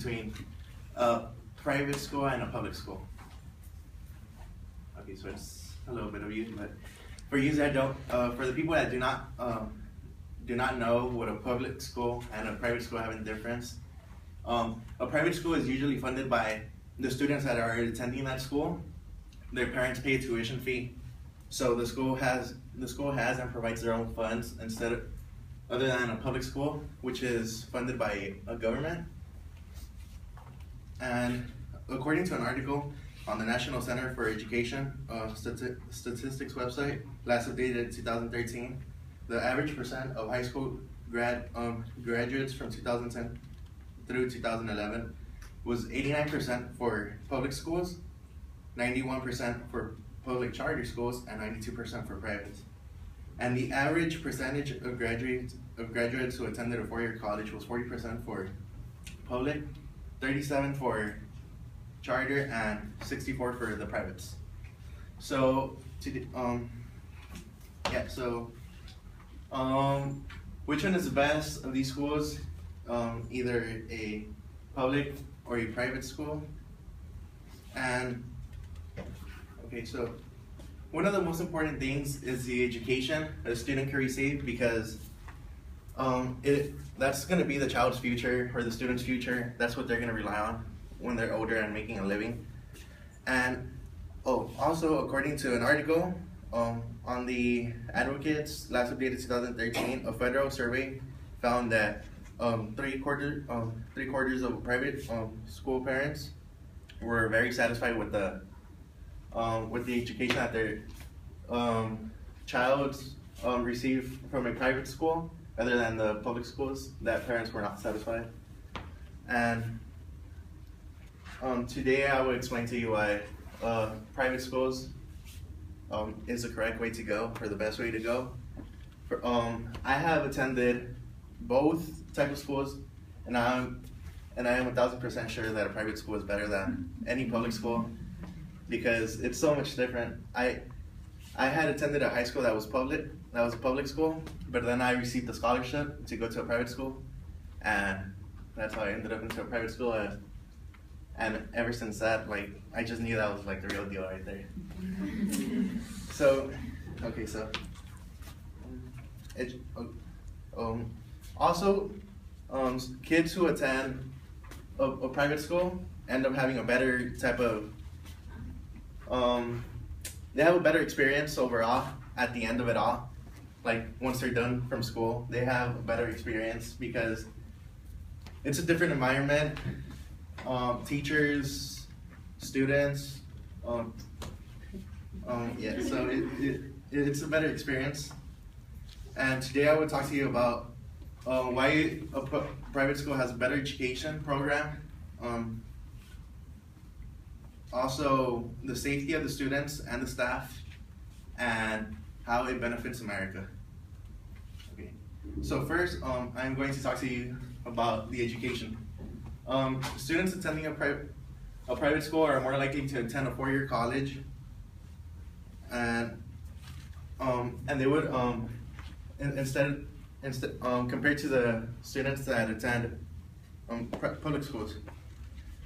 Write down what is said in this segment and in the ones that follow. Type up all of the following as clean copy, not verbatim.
between a private school and a public school. Okay, so it's a little bit of you, but for you that don't, for the people that do not know what a public school and a private school have a difference, a private school is usually funded by the students that are attending that school. Their parents pay a tuition fee, so the school has and provides their own funds other than a public school, which is funded by a government. And according to an article on the National Center for Education Statistics website, last updated 2013, the average percent of high school graduates from 2010 through 2011 was 89% for public schools, 91% for public charter schools, and 92% for privates. And the average percentage of graduates who attended a four-year college was 40% for public, 37% for charter, and 64% for the privates. So, which one is the best of these schools? Either a public or a private school. And okay, so one of the most important things is the education a student can receive, because that's going to be the child's future or the student's future. That's what they're going to rely on when they're older and making a living. And also according to an article on the Advocates, last updated 2013, a federal survey found that three quarters of private school parents were very satisfied with the education that their child received from a private school, other than the public schools that parents were not satisfied. And today I will explain to you why private schools is the correct way to go, or the best way to go. I have attended both type of schools, and I am 1000% sure that a private school is better than any public school, because it's so much different. I had attended a high school that was a public school, but then I received a scholarship to go to a private school, and that's how I ended up into a private school. And ever since that, like, I just knew that was like the real deal right there. So, okay, so also, kids who attend a private school end up having a better type of, they have a better experience overall at the end of it all. Like, once they're done from school, they have a better experience because it's a different environment. Teachers, students, yeah, so it's a better experience. And today I would talk to you about why a private school has a better education program. Also, the safety of the students and the staff, and how it benefits America. Okay, so first, I'm going to talk to you about the education. Students attending a private school are more likely to attend a four-year college, and they would instead compared to the students that attend public schools.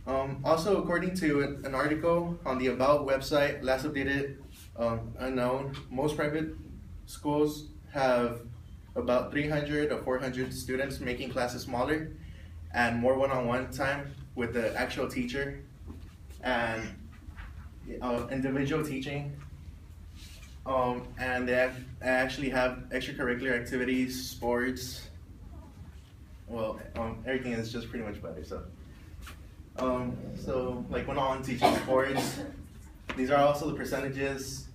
Also, according to an article on the About website, last updated unknown, most private schools have about 300 or 400 students, making classes smaller and more one-on-one time with the actual teacher, and individual teaching. And they actually have extracurricular activities, sports. Well, everything is just pretty much better. So like one-on-one teaching, sports. These are also the percentages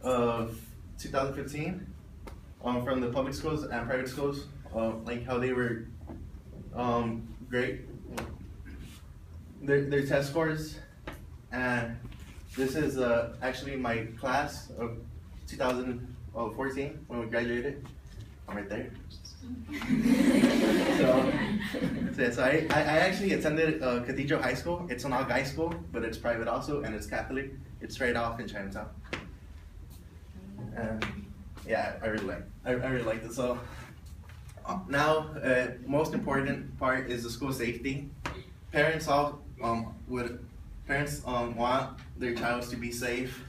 of 2015 from the public schools and private schools, like how they were great. Their test scores, and this is actually my class of 2014 when we graduated. I'm right there. So I actually attended Cathedral High School. It's an all-guys school, but it's private also, and it's Catholic. It's right off in Chinatown. Yeah, I really like this. So now, most important part is the school safety. parents all parents want their child to be safe,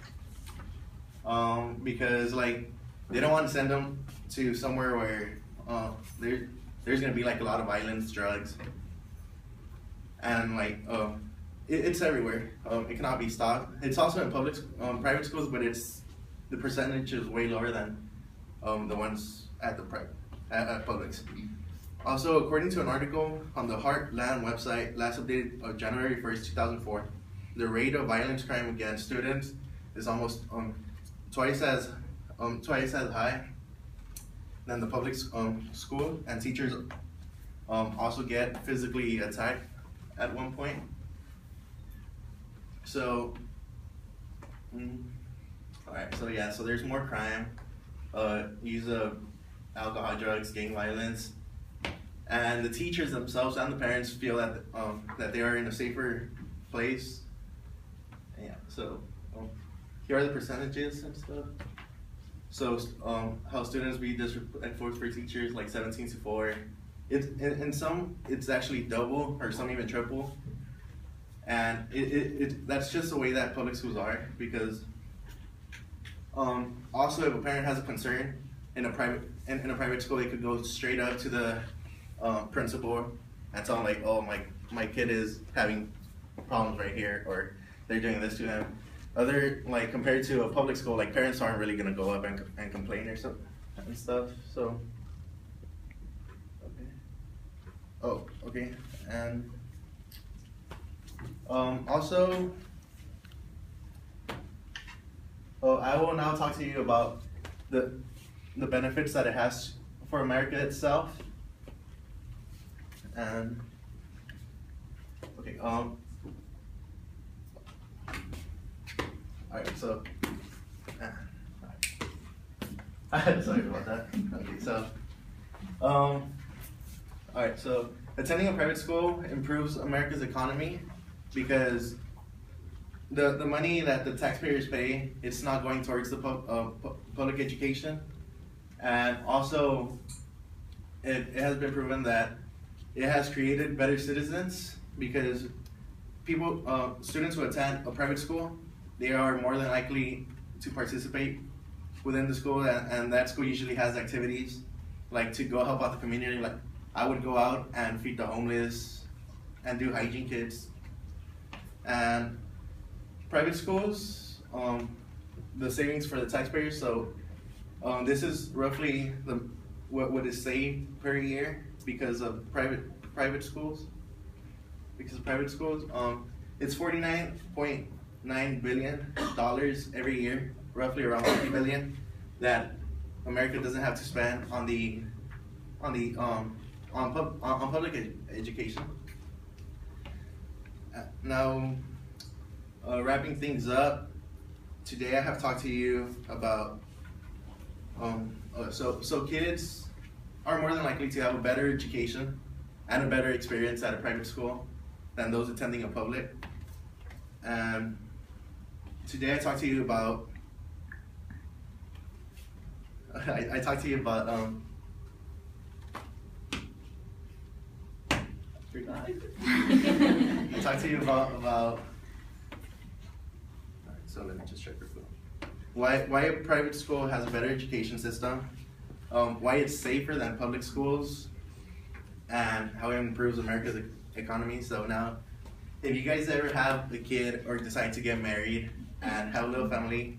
because like they don't want to send them to somewhere where there's gonna be like a lot of violence, drugs, and like it's everywhere. It cannot be stopped. It's also in private schools, but the percentage is way lower than the ones at the at publics. Also, according to an article on the Heartland website, last updated of January 1st, 2004, the rate of violence crime against students is almost twice as high than the public school, and teachers also get physically attacked at one point. So, alright, so yeah, so there's more crime, use of alcohol, drugs, gang violence, and the teachers themselves and the parents feel that that they are in a safer place. Yeah, so here are the percentages and stuff. So how students be disrespectful for teachers, like 17-4. In some it's actually double or some even triple, and that's just the way that public schools are. Because also, if a parent has a concern in a private school, they could go straight up to the principal and tell them like, oh, my kid is having problems right here, or they're doing this to him. Like compared to a public school, like parents aren't really gonna go up and complain or something and stuff. So okay. Oh, okay. And also, I will now talk to you about the benefits that it has for America itself. And okay, all right, so sorry about that. Okay, so all right, so attending a private school improves America's economy, because the money that the taxpayers pay, it's not going towards the public education. And also it has been proven that it has created better citizens, because students who attend a private school, they are more than likely to participate within the school, and that school usually has activities like to go help out the community. Like I would go out and feed the homeless and do hygiene kits. And private schools, the savings for the taxpayers, so this is roughly what is saved per year because of private schools. It's $49.9 billion every year, roughly around $50 billion, that America doesn't have to spend on public education. Now, wrapping things up, today I have talked to you about so kids are more than likely to have a better education and a better experience at a private school than those attending a public. And today I talked to you about I talked to you about I talked to you about so let me just check your phone. Why a private school has a better education system, why it's safer than public schools, and how it improves America's economy. So now, if you guys ever have a kid or decide to get married and have a little family,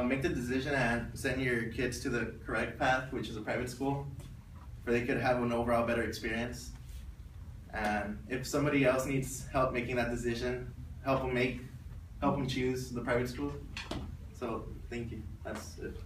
make the decision and send your kids to the correct path, which is a private school, where they could have an overall better experience. And if somebody else needs help making that decision, help them choose the private school. So thank you. That's it.